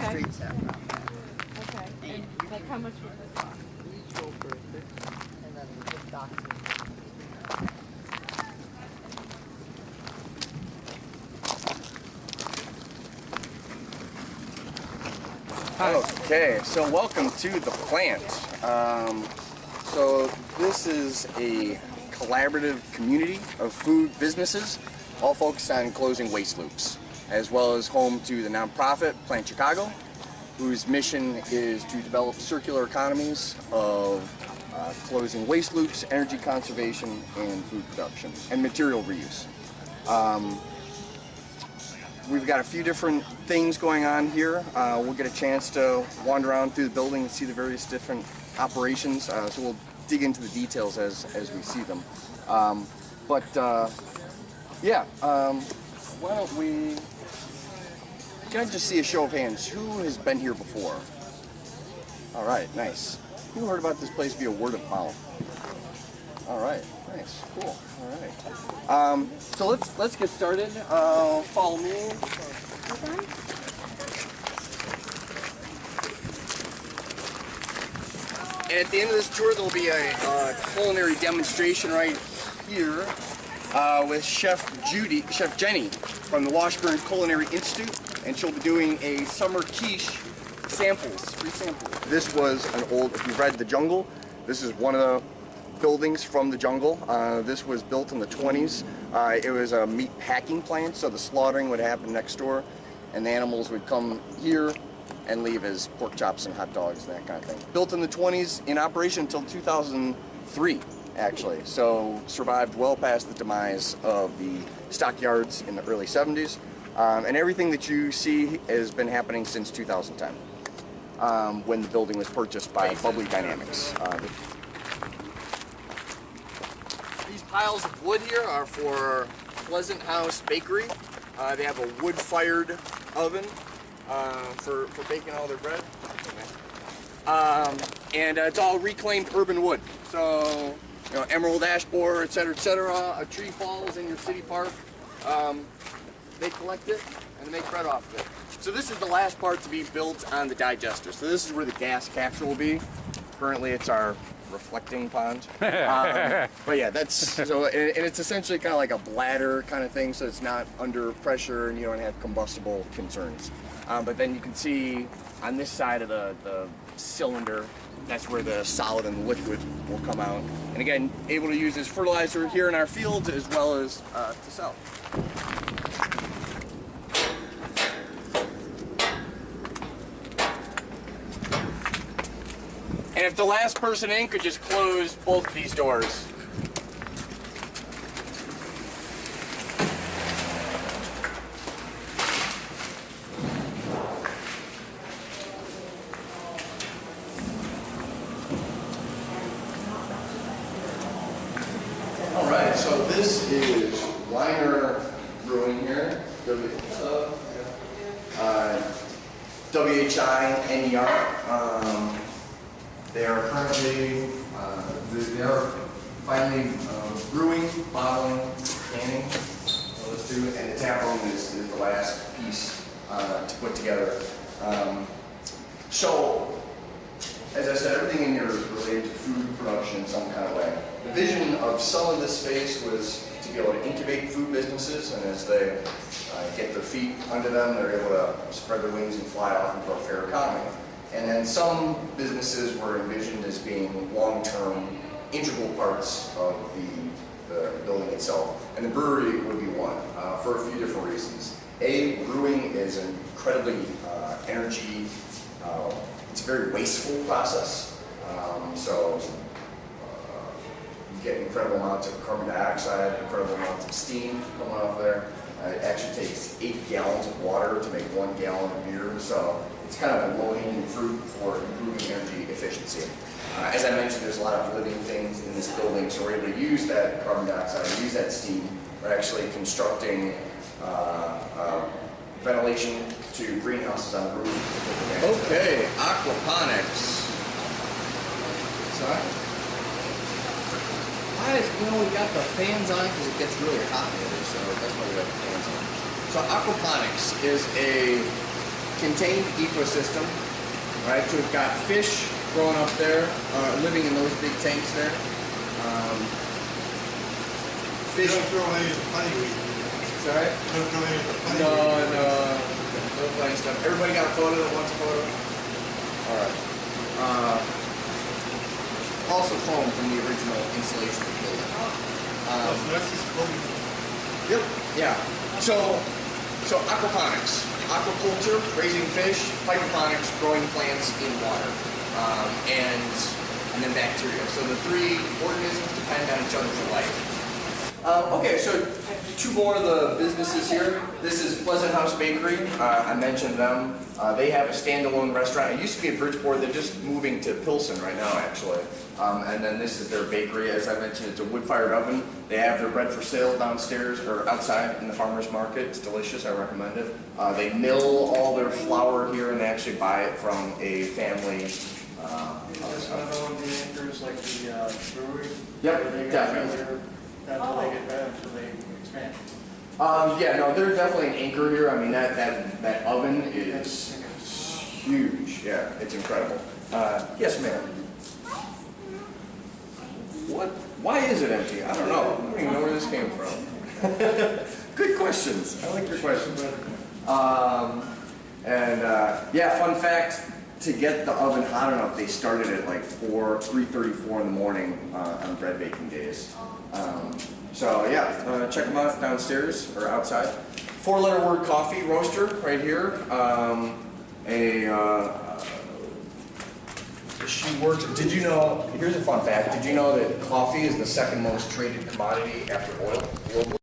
straight saffron. Okay. And like how much would this cost? These go for 50, and then the boxes. Okay, so welcome to the plant. So this is a collaborative community of food businesses, all focused on closing waste loops, as well as home to the nonprofit Plant Chicago, whose mission is to develop circular economies of closing waste loops, energy conservation, and food production, and material reuse. We've got a few different things going on here. We'll get a chance to wander around through the building and see the various different operations, so we'll dig into the details as we see them. Why don't we, can I just see a show of hands? Who has been here before? All right, nice. Who heard about this place via word of mouth? All right, nice, cool. All right. So let's get started. Follow me. Okay. And at the end of this tour, there'll be a culinary demonstration right here with Chef Jenny from the Washburn Culinary Institute, and she'll be doing a summer quiche samples, free samples. This was an old, if you've read The Jungle, this is one of the buildings from The Jungle. This was built in the 20s. It was a meat packing plant, so the slaughtering would happen next door, and the animals would come here and leave as pork chops and hot dogs and that kind of thing. Built in the 20s, in operation until 2003, actually. So survived well past the demise of the stockyards in the early 70s. And everything that you see has been happening since 2010, when the building was purchased by Bubbly Dynamics. These piles of wood here are for Pleasant House Bakery. They have a wood-fired oven for baking all their bread. And it's all reclaimed urban wood. So, you know, emerald ash borer, etc., etc. A tree falls in your city park, they collect it and they make bread off of it. So this is the last part to be built on the digester. So this is where the gas capture will be. Currently it's our reflecting pond. But yeah, that's so, and it's essentially kind of like a bladder kind of thing, so it's not under pressure and you don't have combustible concerns. But then you can see on this side of the cylinder, that's where the solid and the liquid will come out. And again, able to use as fertilizer here in our fields as well as to sell. And if the last person in could just close both of these doors. All right, so this is Weiner Brewing here, WHINER. They are currently, they are finally brewing, bottling, canning. So let's do, and the tap room is the last piece to put together. So, as I said, everything in here is related to food production in some kind of way. The vision of some of this space was to be able to incubate food businesses, and as they get their feet under them, they're able to spread their wings and fly off into a fair economy. And then some businesses were envisioned as being long-term, integral parts of the building itself. And the brewery would be one, for a few different reasons. A, brewing is an incredibly energy, it's a very wasteful process. You get incredible amounts of carbon dioxide, incredible amounts of steam coming off there. It actually takes 8 gallons of water to make 1 gallon of beer. So it's kind of a low-hanging fruit for improving energy efficiency. As I mentioned, there's a lot of living things in this building, so we're able to use that carbon dioxide, use that steam. We're actually constructing ventilation to greenhouses on the roof. Okay, aquaponics. Sorry? You know, we got the fans on because it gets really hot here, so that's why we got the fans on. So aquaponics is a contained ecosystem, right? So we've got fish growing up there, living in those big tanks there. Fish. Don't throw any of the honeyweed. Sorry? Don't throw any of the honeyweed. No funny stuff. Everybody got a photo that wants a photo? All right. Also foam from the original installation of the building. So that's just floating. Yep. Yeah. So aquaponics, aquaculture, raising fish, hydroponics, growing plants in water, and then bacteria. So the three organisms depend on each other for life. Okay, so two more of the businesses here. This is Pleasant House Bakery. I mentioned them. They have a standalone restaurant. It used to be in Bridgeport. They're just moving to Pilsen right now, actually. And then this is their bakery. As I mentioned, it's a wood-fired oven. They have their bread for sale downstairs or outside in the farmer's market. It's delicious. I recommend it. They mill all their flour here and they actually buy it from a family. Is this one of the anchors like the brewery? Yep, definitely. That's how they get better, so they expand. Yeah, no, they're definitely an anchor here. I mean, that oven is huge. Yeah, it's incredible. Yes, ma'am. What? Why is it empty? I don't know. I don't even know where this came from. Good questions. I like your questions. Yeah, fun fact. To get the oven hot enough, they started at like 3:34 in the morning on bread baking days. So yeah, check them out downstairs or outside. 4-letter word coffee roaster right here. She works. Did you know? Here's a fun fact. Did you know that coffee is the second most traded commodity after oil globally?